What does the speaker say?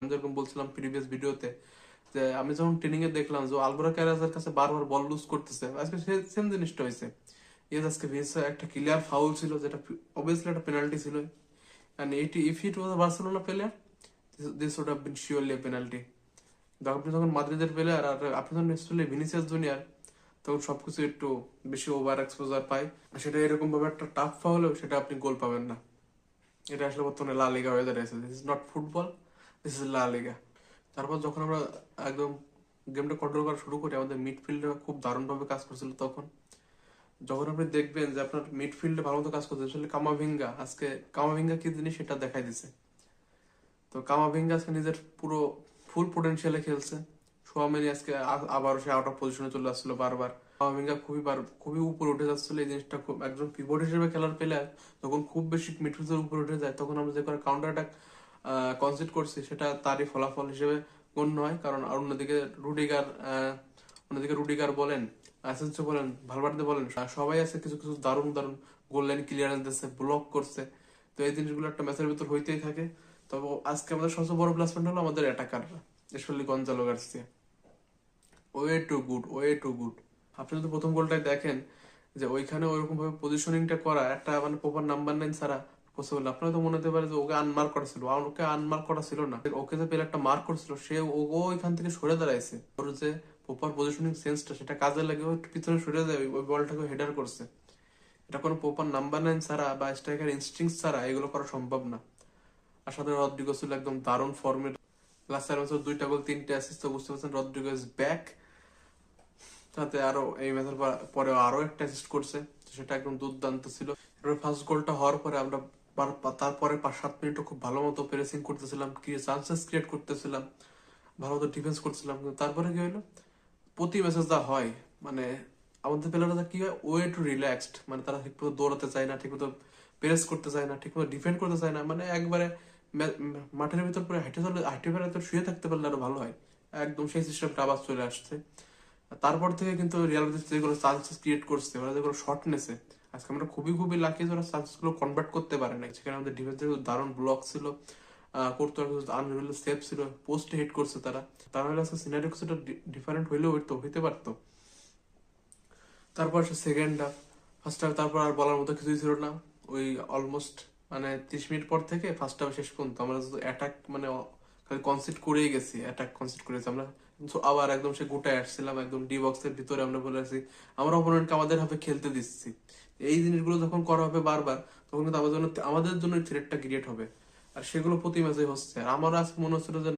আমি যেরকম বলছিলাম প্রিভিয়াস ভিডিওতে, যে আমি যখন ট্রেনিং এ দেখলাম যে আলভারো ক্যারাজের কাছে বারবার বল লুজ করতেছে, আজকে সেম জিনিসটা হয়েছে। আজকে ভিএসআর একটা ক্লিয়ার ফাউল ছিল, যেটা অবভিয়াসলি একটা পেনাল্টি ছিল, and if it was a Barcelona player, this would have been surely a penalty. আপনি যখন মাদ্রিদের প্লেয়ার আর আপনি যখন স্পেশালি ভিনিসিয়াস জুনিয়র, তখন সবকিছু একটু বেশি ওভার এক্সপোজার পায়। সেটা এরকম ভাবে একটা টাফ ফাউলেও সেটা আপনি গোল পাবেন না। এটা আসলে বর্তমানে লা লিগা হয়ে দাঁড়িয়েছে। This is not football, this is লা লিগা। তারপর যখন আমরা একদম গেমটা কন্ট্রোল করা শুরু করি, আমাদের মিডফিল্ডে খুব দারুণভাবে কাজ করছিল তখন। যখন আপনি দেখবেন যে আপনার মিডফিল্ডে ভালো মতো কাজ করছে, আসলে কামাভিঙ্গা, আজকে কামাভিঙ্গা কি জিনিস সেটা দেখাই দিছে। তো কামাভিঙ্গা আজকে নিজের পুরো ফুল পোটেনশিয়ালে খেলছে। সোয়ামেনি আজকে আবারও সে আউট অফ পজিশনে চলে আসছিল বারবার। কামাভিঙ্গা খুবই উপরে উঠে যাচ্ছিল। এই জিনিসটা খুব একজন পিভট হিসেবে খেলার প্লেয়ার যখন খুব বেশি মিডফিল্ডের উপরে উঠে যায়, তখন আমরা যে করে কাউন্টার অ্যাটাক কনসিড করছি, সেটা তারই ফলাফল হিসেবে গণ্য হয়। কারণ আর অন্যদিকে রুডিগার বলেন, অ্যাসেন্সিও বলেন, ভালভার্দে বলেন, সবাই আছে কিছু কিছু দারুণ দারুণ গোল লাইন ক্লিয়ারেন্স দিচ্ছে, ব্লক করছে। তো এই জিনিসগুলো একটা ম্যাচের ভিতর হইতেই থাকে। তবে আজকে আমাদের সবচেয়ে বড় প্লাস পয়েন্ট হলো আমাদের অ্যাটাকাররা, specially Gonzalo Garcia. Way too good, way too good. আপনি যদি প্রথম গোলটাই দেখেন, যে ওইখানে ওইরকম ভাবে পজিশনিংটা করা একটা মানে প্রপার নাম্বার 9 ছাড়া পসিবল। আপনার তো মনে হতে পারে যে ওকে আনমার্ক করা ছিল, আর ওকে আনমার্ক করা ছিল না। ওকে যে প্লেয়ারটা মার্ক করছিল, সে ও ওইখান থেকে সরে দাঁড়াইছে। ওর যে প্রপার পজিশনিং সেন্সটা, সেটা কাজে লাগে ও একটু পিছনে সরে যায়, ওই বলটাকে হেডার করছে। এটা কোনো প্রপার নাম্বার 9 ছাড়া বা স্ট্রাইকার ইনস্টিংস ছাড়া এগুলো করা সম্ভব না। আর সাথে রদ্রিগো ছিল একদম দারুণ ফর্মে। লাস্ট 4 বছর 2টা গোল 3টে অ্যাসিস্ট, তো বুঝতে পারছেন রদ্রিগো ইজ ব্যাক। সাথে আরো এই ম্যাচের পরে আরো একটা অ্যাসিস্ট করছে, তো সেটা একদম দুর্দান্ত ছিল। এবার ফার্স্ট গোলটা হওয়ার পরে আমরা তারপরে 5-7 মিনিটও খুব ভালো মতো প্রেসিং করতেছিলাম, চান্সেস ক্রিয়েট করতেছিলাম, ভালো মতো ডিফেন্স করছিলাম। কিন্তু তারপরে কি হলো, প্রতি ম্যাচে যা হয়, মানে আমাদের প্লেয়াররা কি হয়, ওয়ে টু রিল্যাক্সড, মানে তারা ঠিকমতো দৌড়াতে চায় না, ঠিকমতো প্রেস করতে চায় না, ঠিকমতো ডিফেন্ড করতে চায় না, মানে একবারে মাঠের ভিতর পরে হাঁটে ফেলে তো শুয়ে থাকতে পারলে আরো ভালো হয়। একদম সেই সিস্টেমটা আবার চলে আসছে। তারপর থেকে কিন্তু রিয়াল মাদ্রিদ যেগুলো চান্সেস ক্রিয়েট করছে, ওরা যেগুলো শট নেছে, আজকে আমরা খুবই খুবই লাকি যে ওরা চান্সেস গুলো কনভার্ট করতে পারে না। সেখানে আমাদের ডিফেন্সের দারুণ ব্লক ছিল, করতে আনরিল সেভ ছিল, পোস্টে হিট করছে তারা। তাহলে আজকে সিনারিও কিছুটা ডিফারেন্ট হইলেও তো হইতে পারতো। তারপর সে সেকেন্ড হাফ, ফার্স্ট হাফ তারপর আর বলার মতো কিছুই ছিল না। ওই অলমোস্ট মানে 30 মিনিট পর থেকে ফার্স্ট হাফ শেষ পর্যন্ত আমরা অ্যাটাক মানে খালি কনসিড করেই গেছি, অ্যাটাক কনসিড করেছি আমরা। So আবার একদম সে গোটায় আসছিলাম, একদম ডি বক্সের ভিতরে আমরা বলে আছি আমরা অপোনেন্টকে আমাদের হাফে খেলতে দিচ্ছি। এই জিনিসগুলো যখন করা হবে বারবার, তখন কিন্তু আমাদের জন্য থ্রেটটা ক্রিয়েট হবে। আর সেগুলো প্রতি ম্যাচে হচ্ছে। আর আমার আজকে মনে হচ্ছিল যে